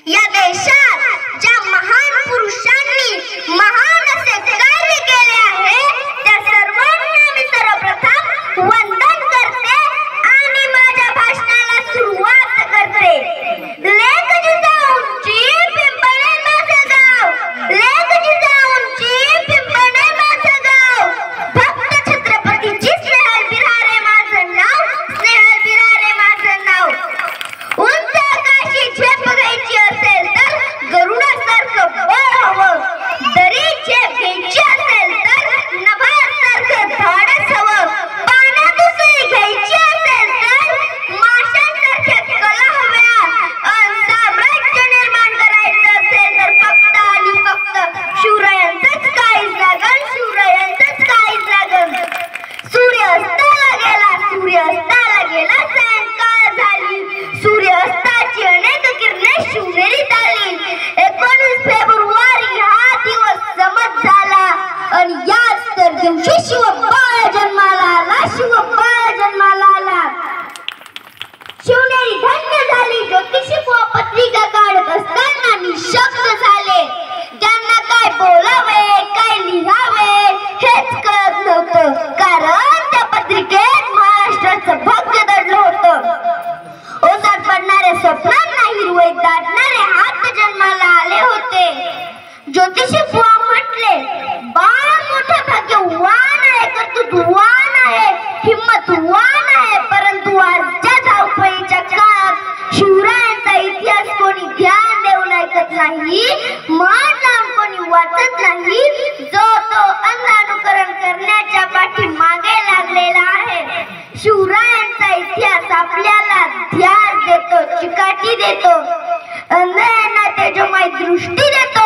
या देशात ज्या महान पुरुषांनी महान असे कार्य केले आहे त्या सर्वांना मी सर्वप्रथम वंदन करते आणि माझ्या भाषणाला सुरुवात करते। लेख जिजाऊंची पिंपळे माझं गाव, लेख जिजाऊंची पिंपळे माझं गाव, भक्त छत्रपतीची स्नेहल बिरारे माझं नाव, स्नेहल बिरारे माझं नाव। उंच आकाशी झेप घ्यायची असेल तर गरुडासारखं बळ हवं, दरी झेप घ्यायची असेल तर नभासारखं धाडस हवं, पाण्यात उसळी घ्यायची असेल तर माशांसारख्या कला हव्या, साम्राज्य निर्माण करायचं असेल तर फक्त आणि फक्त शिवरायांचंच काळीज लागल, शिवरायांचंच काळीज लागल। सूर्य अस्ताला गेला, सूर्य अस्ताला गेला, सायंकाळ झाली, सूर्य अस्ताची अनेक किरणे शिवनेरीत आली। 19 फेब्रुवारी हा दिवस समज झाला आणि याच तर दिवशी शिवबाळ जन्माला आला, शिवबाळ जन्माला आला। शिवनेरी धन्य झाली, ज्योतिषी पत्रिका काढत असताना निशब्द झाले। त्यांना काय बोलावे काय लिहावे हेच कळत नव्हतं, कारण त्या पत्रिकेत महाराष्ट्राचं भाग्य दडलं होतं। ओसात पडणाऱ्या स्वप्नांना हिरवळ दाटणारे हात जन्माला आले होते। ज्योतिषी बुवा म्हटले, बाळ मोठं भाग्यवान आहे, कर्तृत्ववान आहे, हिम्मतवान आहे, परंतु आजच्या धावपळीच्या काळात शिवरायांचा इतिहास कोणी ध्यान देऊन ऐकत नाही, मान लावून कोणी वाचत नाही, जो तो अंधानुकरण करण्याच्या पाठीमागे लागलेला आहे। शिवरायांचा इतिहास आपल्याला ध्यान देतो, चिकाटी देतो, अंधांना तेजोमय दृष्टी देतो।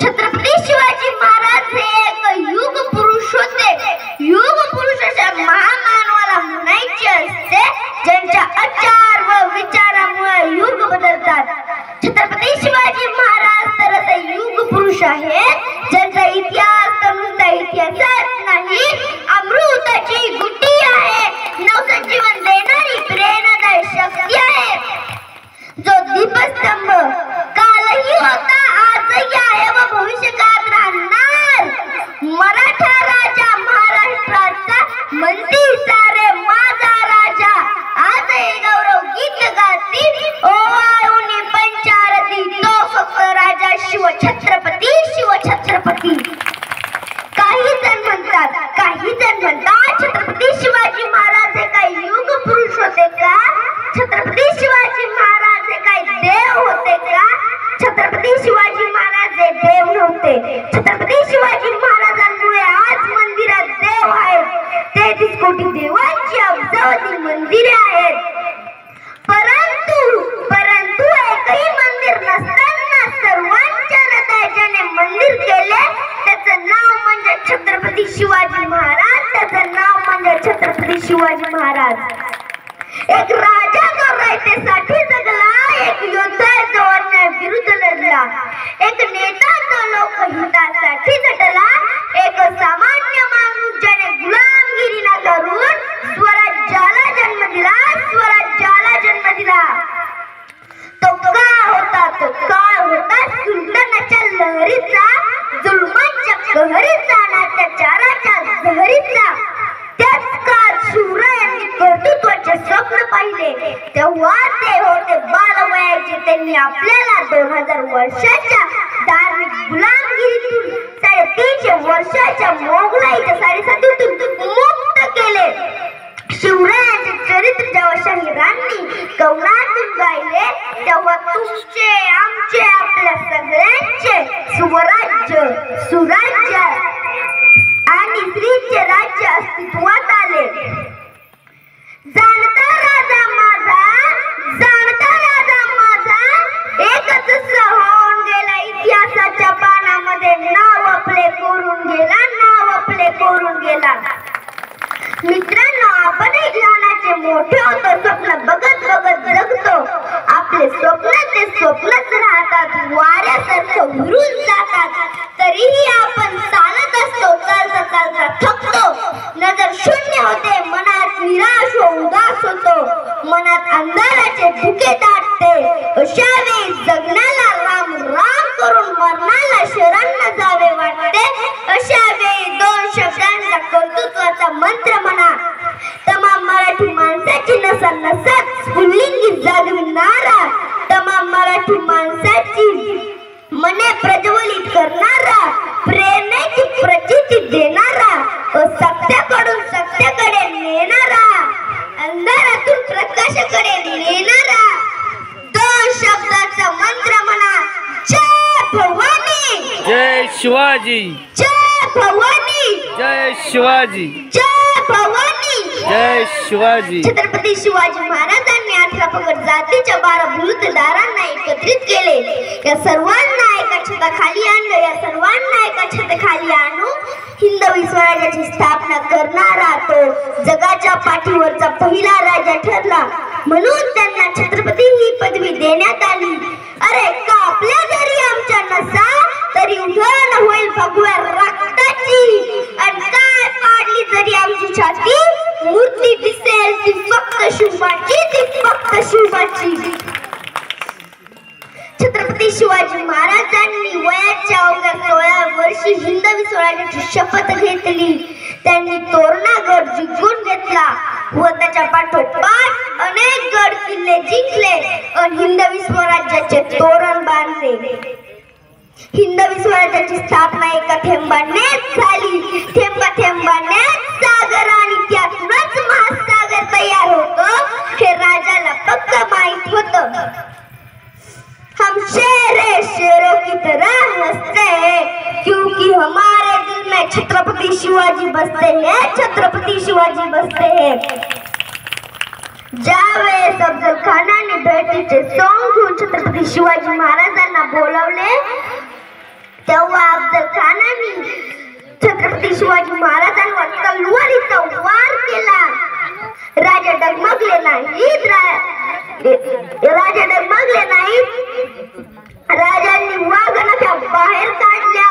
छत्रपती शिवाजी महाराज हे एक युग पुरुष होते। युग पुरुष अशा महामानवाला म्हणायचे असते ज्यांच्या आचार व विचारामुळे युग बदलतात। छत्रपती शिवाजी महाराज तर असे युग पुरुष आहेत ज्यांचा इतिहास तर नुसता इतिहासच नाही, अमृताची गुटी आहे, नवसंजीवन देणारी प्रेरणादायी शक्ती आहे, जो दीपस्तंभ कालही होता आजही आहे व भविष्यकाळात राहणार। मराठा राजा महाराष्ट्राचा म्हणती सारे माझा राजा, आजही गौरव गीत गाती ओवाळून पंचारती, तो फक्त राजा शिवछत्रपती, शिवछत्रपती। काही जण म्हणतात छत्रपती शिवाजी महाराज हे काही युग पुरुष होते का? छत्रपती शिवाजी महाराज हे काही देव होते का? छत्रपती शिवाजी महाराज हे देव नव्हते। छत्रपती शिवाजी महाराजांमुळे आज मंदिरात देव आहेत, 33 कोटी देवांची अब्जावधी मंदिरे आहेत। परंतु एकही मंदिर नसताना सर्वांच्या हृदयाने मंदिर केले, त्याचं नाव म्हणजे छत्रपती शिवाजी महाराज, त्याचं नाव म्हणजे छत्रपती शिवाजी महाराज। एक राजा जो रयतेसाठी जगला, एक योद्धा जो अन्याय विरुद्ध लढला, एक नेता जो लोकहितासाठी झटला, एक सामान्य माणूस ज्याने गुलामगिरी नाकारून स्वराज्याला जन्म दिला, स्वराज्याला जन्म दिला। तो काळ होता सुलतानाच्या लहरीचा, जुलमांच्या कहरीचा, अत्याचाराच्या लहरीचा। त्याच काळात शिवरायांनी कर्तृत्वाचे स्वप्न पाहिले, तेव्हा ते होते बालवयाचे। त्यांनी आपल्याला 2000 वर्षाच्या धार्मिक गुलामगिरीतून 350 वर्षाच्या मोगलाईच्या साडेसातीतून मुक्त केले। शिवरायांचे चरित्र जेव्हा शाहिरांनी कवनातून गायले, तेव्हा तुमचे आमचे आपल्या सगळ्यांचे स्वराज्य, सुराज्य आणि स्त्रीचे राज्य अस्तित्वात आले। जाणता राजा माझा एकच होऊन गेला, इतिहासाच्या पानामध्ये नाव आपले कोरून गेला, नाव आपले कोरून गेला। मित्रांनो, आपणही लहानाचे मोठे होतो, स्वप्न बघत बघत जगतो। आपले स्वप्न ते स्वप्नच राहतात, वाऱ्यासारखं उडून जातात, तरीही आपण मराठी माणसाची मने प्रज्वलित करणारा, प्रेरणेची प्रचिती देणारा व सत्याकडून सत्याकडे नेणारा, अंधारातून प्रकाशाकडे नेणारा, दोन शब्दाचा मंत्र म्हणा, जय भवानी, जय शिवाजी, जय भवानी, जय शिवाजी, जय भवानी, जय शिवाजी. छत्रपती शिवाजी महाराजांनी 18 पगड जातीच्या 12 बलुतेदारांना एकत्रित केले. या सर्वांना एका छताखाली आणलं. या सर्वांना एका छताखाली आणून हिंदवी स्वराज्याची स्थापना करणारा तो जगाच्या पाठीवरचा पहिला राजा ठरला. म्हणून त्यांना छत्रपती ही पदवी देण्यात आली. अरे कापल्या जरी आमच्या नसा तरी उधळण होईल भगव्या रक्ताची, आणि काय पाडली जरी आमची छाती मूर्ती दिसेल ती फक्त शुभाची, ती फक्त शुभाची. छत्रपती शिवाजी महाराजांनी वयाच्या अवघ्या 16 वर्षी हिंदवी स्वराज्याची शपथ घेतली. त्यांनी तोरणा गड जिंकून घेतला व त्याच्या पाठोपाठ अनेक गड किल्ले जिंकले आणि हिंदवी स्वराज्याचे तोरण बांधले. हिंदवी स्वराज्याची स्थापना एका थेंबानेच झाली. थेंबा थेंबानेच सागर आणि त्यातूनच महासागर तयार होतो हे राजाला पक्का माहित होतं. हम शेर शेरों की तरह हंसते हैं क्योंकि हमारे दिल में छत्रपति शिवाजी बसते हैं, छत्रपति शिवाजी बसते हैं. ज्यावेळेस अफजल खानाने भेटीचे सोंग घेऊन छत्रपती शिवाजी महाराजांना बोलावले तेव्हा अफजल खानाने छत्रपती शिवाजी महाराजांवर तलवारीचा वार केला. राजा डगमगले नाहीत. राजा डगमगले नाहीत. राजांनी वाघनख्या बाहेर काढल्या.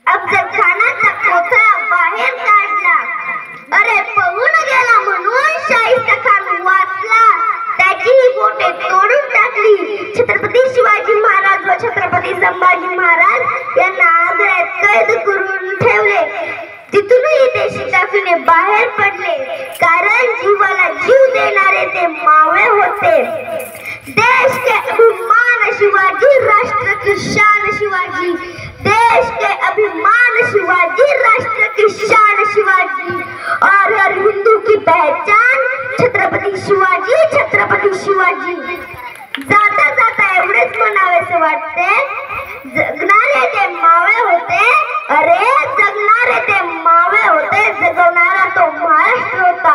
अफजल खानाचा कोथळा बाहेर काढला. अरे पळून गेला म्हणून शाहिस्ता खान वाचला. त्याची बोटे तोडून टाकली. छत्रपती शिवाजी महाराज व छत्रपती संभाजी महाराज यांना आग्र्यात कैद करून ठेवले. तिथूनही ते शिताफीने बाहेर पडले, कारण जीवाला जीव देणारे ते मावळे होते. देश के अभिमान शिवाजी, राष्ट्र की शान शिवाजी. देश के अभिमान शिवाजी, राष्ट्र की शान शिवाजी और हर हिंदू की पहचान छत्रपती शिवाजी, छत्रपती शिवाजी. जाता जाता एवढेच म्हणावेसे वाटते, जगणारे ते मावळे होते. अरे जगणारे ते मावळे होते, जगवणारा तो महाराष्ट्र होता.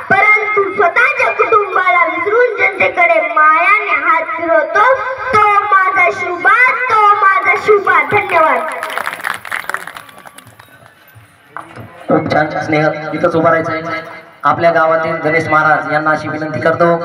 परंतु स्वतःच्या कुटुंबाला विसरून जनतेकडे मायाने हात फिरवतो तो माझा शुभा, तो माझा शुभा. धन्यवाद. खूप छान स्नेह. इथंच उभा राहायचं आहे. आपल्या गावातील गणेश महाराज यांना अशी विनंती करतो.